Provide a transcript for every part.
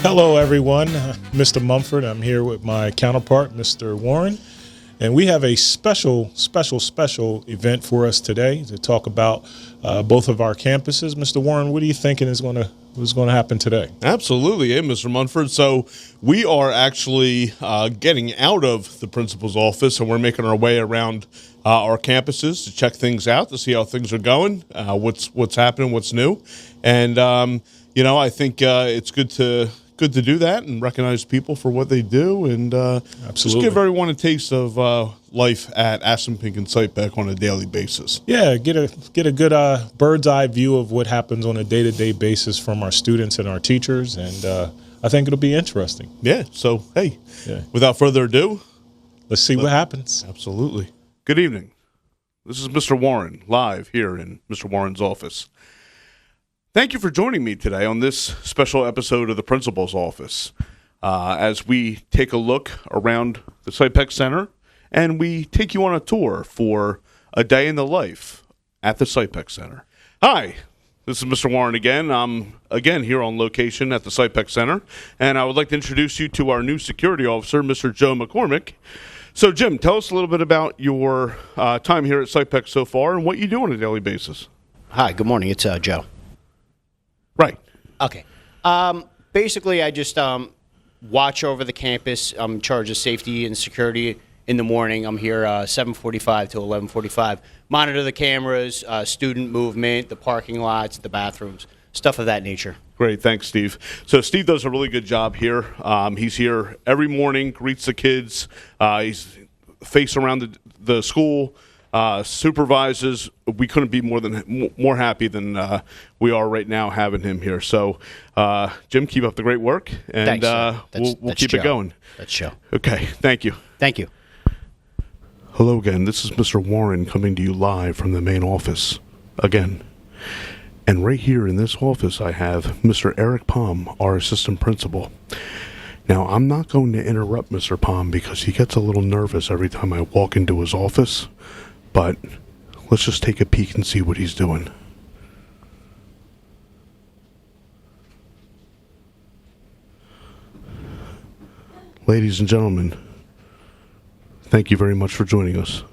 Hello, everyone. Mr. Mumford. I'm here with my counterpart, Mr. Warren, and we have a special event for us today to talk about both of our campuses. Mr. Warren, what are you thinking is going to happen today? Absolutely, Mr. Munford. So we are actually getting out of the principal's office, and we're making our way around our campuses to check things out, to see how things are going, what's happening, what's new, and I think it's good to do that and recognize people for what they do, and just give everyone a taste of life at Assunpink and Sypek on a daily basis. Yeah, get a good bird's eye view of what happens on a day-to-day basis from our students and our teachers, and I think it'll be interesting. Yeah, so hey, without further ado, let's see what happens. Absolutely. Good evening. This is Mr. Warren, live here in Mr. Warren's office. Thank you for joining me today on this special episode of the Principal's Office as we take a look around the Sypek Center and we take you on a tour for a day in the life at the Sypek Center. Hi, this is Mr. Warren again. I'm again here on location at the Sypek Center, and I would like to introduce you to our new security officer, Mr. Joe McCormick. So, Jim, tell us a little bit about your time here at Sypek so far and what you do on a daily basis. Hi, good morning. It's Joe. Right. Okay. Basically, I just watch over the campus. I'm in charge of safety and security in the morning. I'm here 7:45 to 11:45. Monitor the cameras, student movement, the parking lots, the bathrooms, stuff of that nature. Great. Thanks, Steve. So Steve does a really good job here. He's here every morning, greets the kids. He's face around the school, supervises. We couldn't be more happy than we are right now having him here. So, Jim, keep up the great work, and Thanks, we'll keep it going. That's Joe. Okay. Thank you. Thank you. Hello again. This is Mr. Warren coming to you live from the main office again. And right here in this office, I have Mr. Eric Palm, our assistant principal. Now, I'm not going to interrupt Mr. Palm because he gets a little nervous every time I walk into his office, but let's just take a peek and see what he's doing. Ladies and gentlemen, thank you very much for joining us.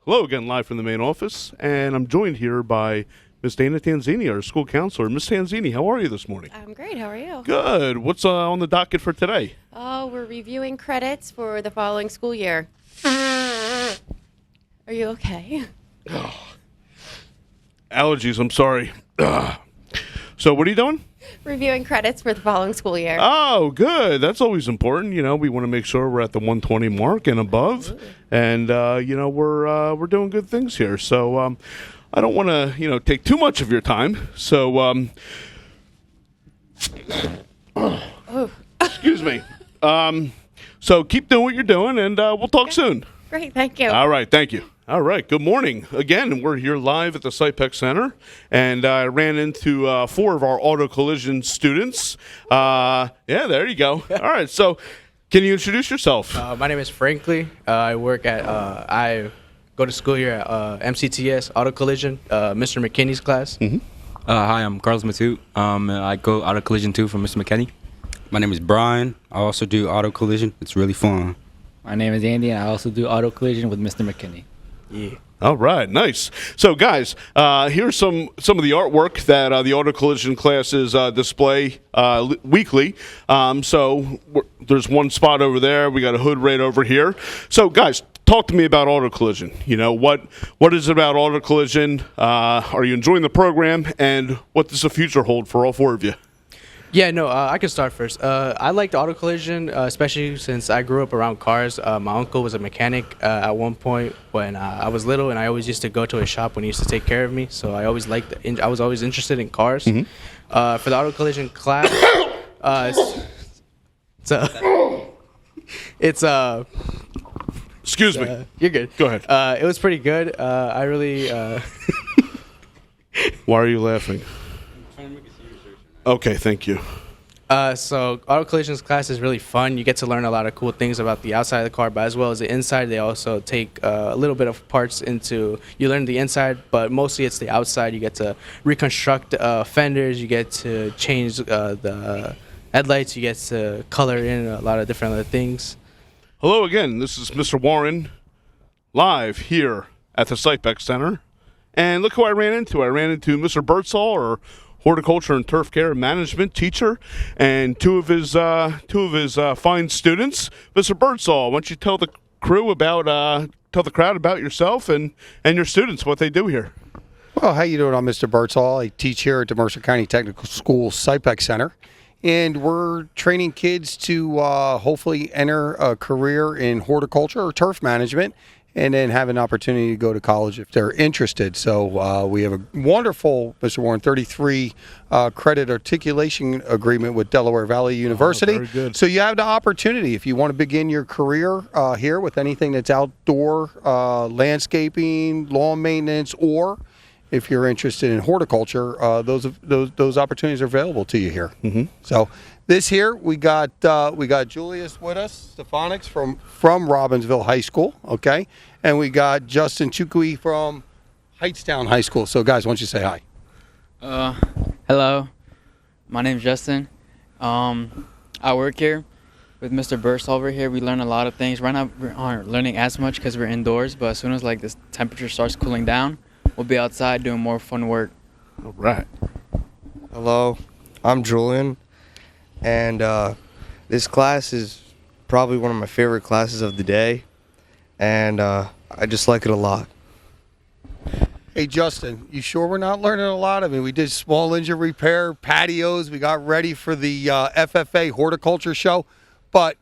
Hello again, live from the main office, and I'm joined here by Ms Tanzini, our school counselor. Ms Tanzini, how are you this morning? I'm great. How are you? Good. What's on the docket for today? Oh, we're reviewing credits for the following school year. Are you okay? Allergies, I'm sorry. So what are you doing? Reviewing credits for the following school year. Oh, good. That's always important. We want to make sure we're at the 120 mark and above. Ooh. And, we're doing good things here. So, I don't want to, take too much of your time. So, excuse me. So keep doing what you're doing, and we'll talk soon. Great, thank you. All right, thank you. All right, good morning. Again, we're here live at the Sypek Center, and I ran into 4 of our auto collision students. Yeah, there you go. All right, so can you introduce yourself? My name is Frankly. I work at, I go to school here at MCTS Auto Collision, Mr. McKinney's class. Mm-hmm. Hi, I'm Carlos Matute. I go auto collision too from Mr. McKinney. My name is Brian. I also do auto collision. It's really fun. My name is Andy, and I also do auto collision with Mr. McKinney. Yeah. All right, nice. So, guys, here's some of the artwork that the auto collision classes display weekly. So there's one spot over there. We got a hood right over here. So, guys, talk to me about auto collision. What is it about auto collision? Are you enjoying the program, and what does the future hold for all 4 of you? Yeah, no, I can start first. I liked auto collision, especially since I grew up around cars. My uncle was a mechanic at one point when I was little, and I always used to go to his shop when he used to take care of me. So I always I was always interested in cars. Mm-hmm. For the auto collision class, it's Excuse me. You're good. Go ahead. It was pretty good. I really. Why are you laughing? Okay, thank you. So auto collisions class is really fun. You get to learn a lot of cool things about the outside of the car, but as well as the inside. They also take a little bit of parts into, you learn the inside, but mostly it's the outside. You get to reconstruct fenders. You get to change the headlights. You get to color in a lot of different other things. Hello again. This is Mr. Warren, live here at the Sypek Center. And look who I ran into. I ran into Mr. Birdsall, or horticulture and turf care management teacher, and two of his fine students. Mr. Birdsall, why don't you tell the crowd about yourself and your students, what they do here? Well, how you doing? I'm Mr. Birdsall. I teach here at the Mercer County Technical School Sypek Center, and we're training kids to hopefully enter a career in horticulture or turf management, and then have an opportunity to go to college if they're interested. So we have a wonderful, Mr. Warren, 33 credit articulation agreement with Delaware Valley University. Very good. So you have the opportunity if you want to begin your career here with anything that's outdoor, landscaping, lawn maintenance, or if you're interested in horticulture, those opportunities are available to you here. Mm-hmm. So this here, we got Julius with us, Stefanix from Robbinsville High School, okay? And we got Justin Chukui from Heightstown High School. So guys, why don't you say hi? Hello, my name's Justin. I work here with Mr. Burst over here. We learn a lot of things. Right now we aren't learning as much because we're indoors, but as soon as like this temperature starts cooling down, we'll be outside doing more fun work. All right. Hello, I'm Julian, and this class is probably one of my favorite classes of the day, and I just like it a lot. Hey, Justin, you sure we're not learning a lot? I mean, we did small engine repair, patios. We got ready for the FFA horticulture show, but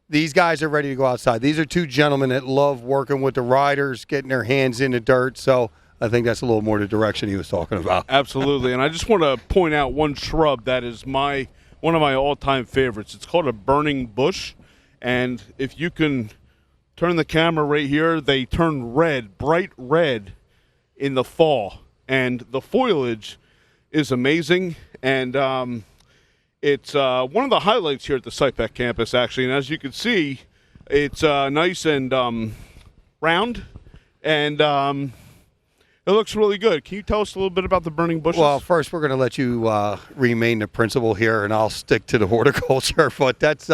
these guys are ready to go outside. These are two gentlemen that love working with the riders, getting their hands in the dirt, so I think that's a little more the direction he was talking about. Absolutely. And I just want to point out one shrub that is one of my all-time favorites. It's called a burning bush, and if you can turn the camera right here, they turn red, bright red, in the fall, and the foliage is amazing, and it's one of the highlights here at the Sypek campus, actually. And as you can see, it's nice and round, and it looks really good. Can you tell us a little bit about the burning bushes? Well, first we're going to let you remain the principal here, and I'll stick to the horticulture. But that's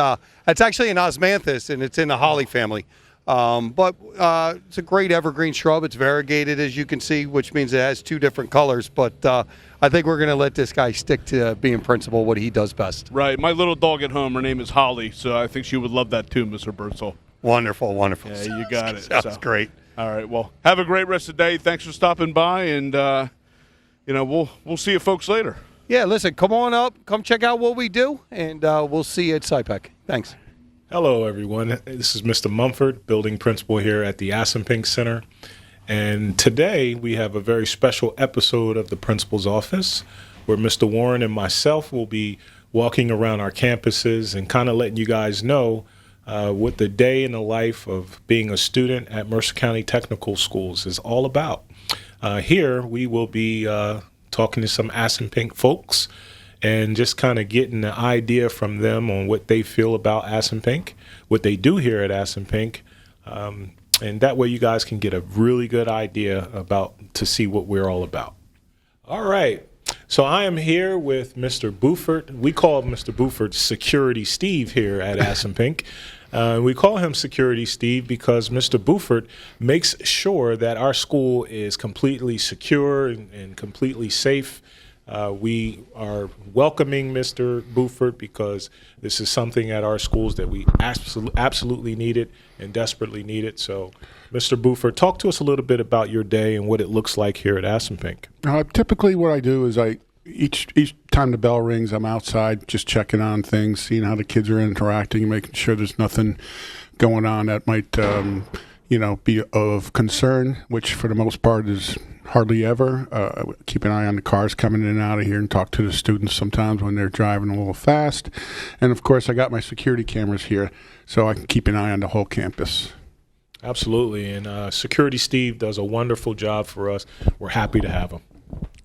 actually an osmanthus, and it's in the holly family. But it's a great evergreen shrub. It's variegated, as you can see, which means it has two different colors. But I think we're going to let this guy stick to being principal, what he does best. Right. My little dog at home, her name is Holly, so I think she would love that too, Mr. Birdsall. Wonderful, wonderful. Yeah, you got it. Sounds great. All right. Well, have a great rest of the day. Thanks for stopping by, and we'll see you folks later. Yeah, listen, come on up, come check out what we do, and we'll see you at Sypek. Thanks. Hello, everyone. This is Mr. Mumford, building principal here at the Assunpink Center. And today we have a very special episode of the principal's office where Mr. Warren and myself will be walking around our campuses and kind of letting you guys know what the day in the life of being a student at Mercer County Technical Schools is all about. Here we will be talking to some Assunpink folks and just kind of getting an idea from them on what they feel about Assunpink, what they do here at Assunpink, and that way you guys can get a really good idea to see what we're all about. All right, so I am here with Mr. Boofer. We call Mr. Boofer Security Steve here at Assunpink. We call him Security Steve because Mr. Boofer makes sure that our school is completely secure and completely safe. We are welcoming Mr. Boofer because this is something at our schools that we absolutely needed and desperately needed. So, Mr. Boofer, talk to us a little bit about your day and what it looks like here at Assunpink. Typically what I do is each time the bell rings, I'm outside just checking on things, seeing how the kids are interacting, making sure there's nothing going on that might be of concern, which for the most part is hardly ever. Keep an eye on the cars coming in and out of here and talk to the students sometimes when they're driving a little fast. And, of course, I got my security cameras here so I can keep an eye on the whole campus. Absolutely. And Security Steve does a wonderful job for us. We're happy to have him.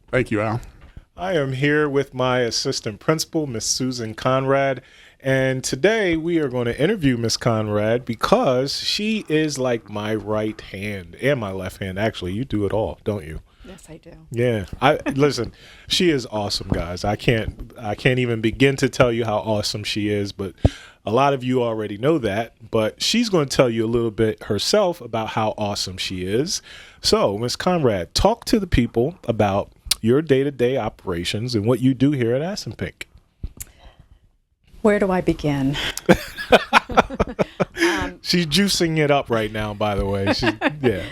Thank you, Al. I am here with my assistant principal, Ms. Susan Conrad. And today we are going to interview Ms. Conrad because she is like my right hand and my left hand. Actually, you do it all, don't you? Yes, I do. Yeah, listen. She is awesome, guys. I can't even begin to tell you how awesome she is. But a lot of you already know that. But she's going to tell you a little bit herself about how awesome she is. So, Ms Conrad, talk to the people about your day-to-day operations and what you do here at Assunpink. Where do I begin? She's juicing it up right now, by the way. Yeah.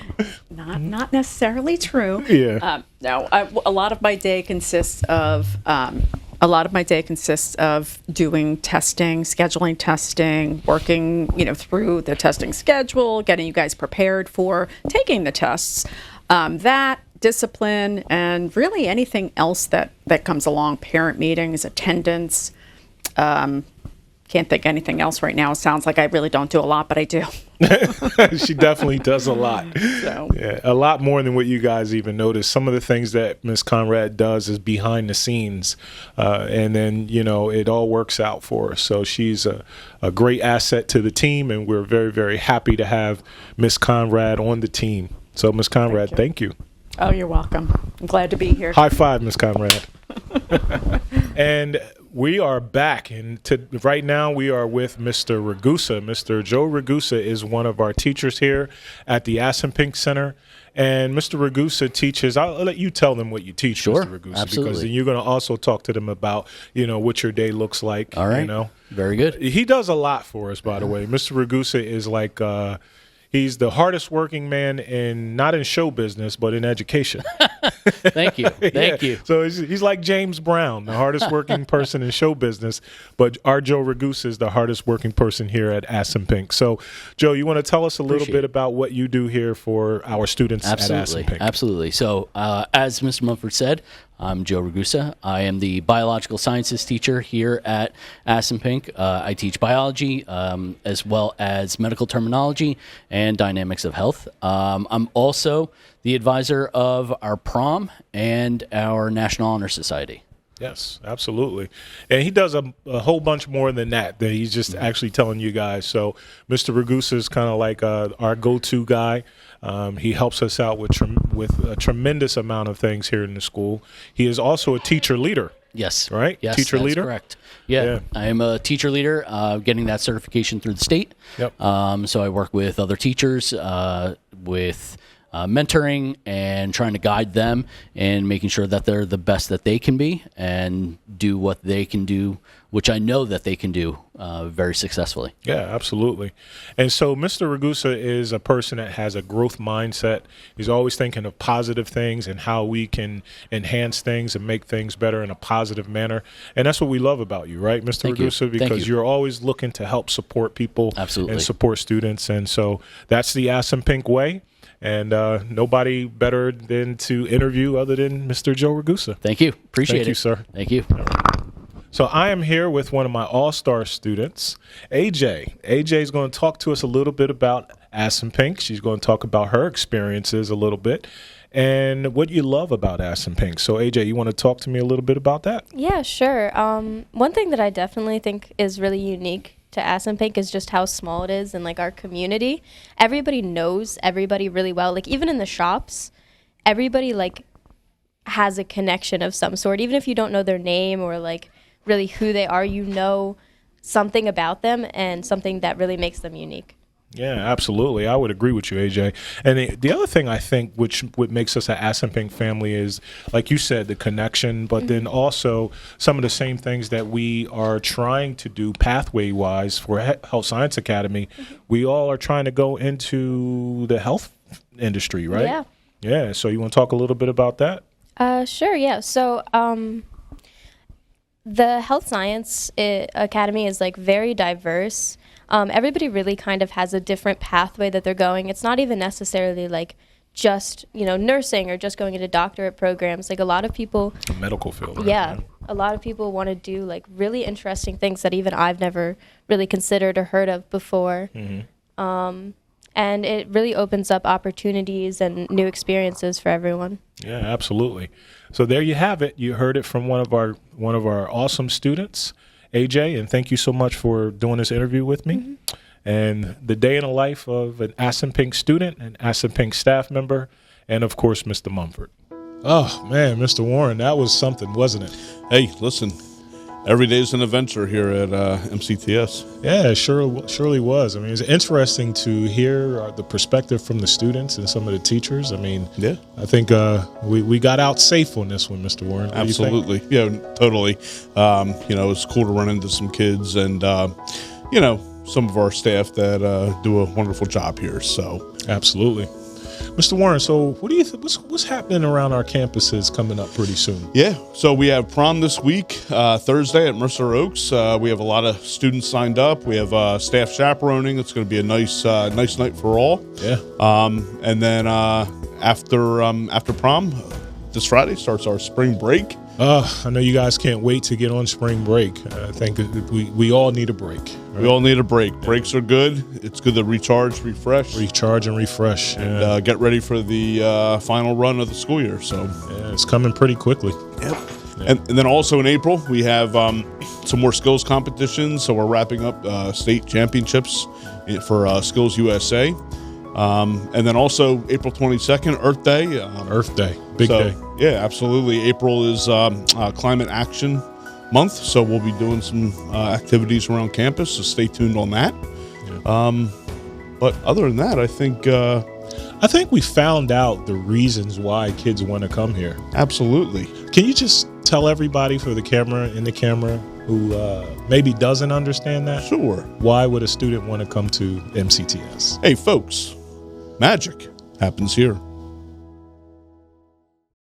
Not necessarily true. Yeah. No, a lot of my day consists of doing testing, scheduling testing, working through the testing schedule, getting you guys prepared for taking the tests. That discipline and really anything else that comes along, parent meetings, attendance. Can't think anything else right now. It sounds like I really don't do a lot, but I do. She definitely does a lot. So. Yeah, a lot more than what you guys even notice. Some of the things that Ms. Conrad does is behind the scenes, and then it all works out for her. So she's a great asset to the team, and we're very, very happy to have Ms. Conrad on the team. So Ms. Conrad, thank you. Oh, you're welcome. I'm glad to be here. High five, Ms. Conrad. And we are back, and right now we are with Mr. Rusa. Mr. Joe Rusa is one of our teachers here at the Assunpink Center. And Mr. Rusa teaches, I'll let you tell them what you teach, sure, Mr. Rusa, absolutely. because you're going to also talk to them about, what your day looks like. All right, very good. He does a lot for us, by the way. Mr. Rusa is like... he's the hardest working man not in show business, but in education. Thank you. Thank you. So he's like James Brown, the hardest working person in show business. But our Joe Rusa is the hardest working person here at Assunpink. So, Joe, you want to tell us a little bit about what you do here for our students at Assunpink? Absolutely. So, as Mr. Mumford said, I'm Joe Rusa. I am the biological sciences teacher here at Assunpink. I teach biology as well as medical terminology and dynamics of health. I'm also the advisor of our prom and our National Honor Society. Yes, absolutely. And he does a whole bunch more than that he's just actually telling you guys. So Mr. Rusa is kind of like our go-to guy. He helps us out with a tremendous amount of things here in the school. He is also a teacher leader. Yes. Right? Yes, teacher that's leader? Correct. Yeah. I am a teacher leader, getting that certification through the state. Yep. So I work with other teachers, with mentoring and trying to guide them and making sure that they're the best that they can be and do what they can do, which I know that they can do very successfully. Yeah, absolutely. And so Mr. Rusa is a person that has a growth mindset. He's always thinking of positive things and how we can enhance things and make things better in a positive manner. And that's what we love about you, right, Mr. Rusa? Because you're always looking to help support people and support students. And so that's the Assunpink way. And nobody better than to interview other than Mr. Joe Rusa. Thank you. Appreciate it. Thank you, sir. Thank you. So I am here with one of my all-star students, AJ. AJ is going to talk to us a little bit about Assunpink. She's going to talk about her experiences a little bit and what you love about Assunpink. So AJ, you want to talk to me a little bit about that? Yeah, sure. One thing that I definitely think is really unique to Assunpink is just how small it is and like our community. Everybody knows everybody really well. Like even in the shops, everybody like has a connection of some sort. Even if you don't know their name or like really who they are, you know something about them and something that really makes them unique. Yeah, absolutely. I would agree with you, AJ. And the other thing I think what makes us an Assunpink family is, like you said, the connection, but then also some of the same things that we are trying to do pathway-wise for Health Science Academy. We all are trying to go into the health industry, right? Yeah. Yeah, so you want to talk a little bit about that? Sure, yeah. So the Health Science Academy is like very diverse. Everybody really kind of has a different pathway that they're going. It's not even necessarily like just, nursing or just going into doctorate programs. Like a lot of people... The medical field. Right? Yeah. A lot of people want to do like really interesting things that even I've never really considered or heard of before. Mm-hmm. And it really opens up opportunities and new experiences for everyone. Yeah, absolutely. So there you have it. You heard it from one of our awesome students, AJ, and thank you so much for doing this interview with me. Mm-hmm. And the day in the life of an Assunpink student, an Assunpink staff member, and of course, Mr. Mumford. Oh man, Mr. Warren, that was something, wasn't it? Hey, listen, every day's an adventure here at MCTS. Yeah, it surely was. I mean, it's interesting to hear the perspective from the students and some of the teachers. I mean, yeah, I think we got out safe on this one, Mr. Warren. What do you think? Absolutely. Yeah, totally. It's cool to run into some kids and, some of our staff that do a wonderful job here. So absolutely. Mr. Warren, so what do you what's happening around our campuses coming up pretty soon? Yeah, so we have prom this week, Thursday at Mercer Oaks. We have a lot of students signed up. We have staff chaperoning. It's going to be a nice night for all. Yeah. And then after prom, this Friday starts our spring break. I know you guys can't wait to get on spring break. I think we all need a break. Right? We all need a break. Breaks are good. It's good to recharge, refresh. Recharge and refresh. And get ready for the final run of the school year. So yeah, it's coming pretty quickly. Yep. Yeah. And then also in April, we have some more skills competitions. So we're wrapping up state championships for Skills USA. And then also April 22nd, Earth Day. Earth Day, big day. Yeah, absolutely. April is Climate Action Month, so we'll be doing some activities around campus, so stay tuned on that. Yeah. But other than that, I think we found out the reasons why kids want to come here. Absolutely. Can you just tell everybody in the camera who maybe doesn't understand that? Sure. Why would a student want to come to MCTS? Hey, folks, magic happens here.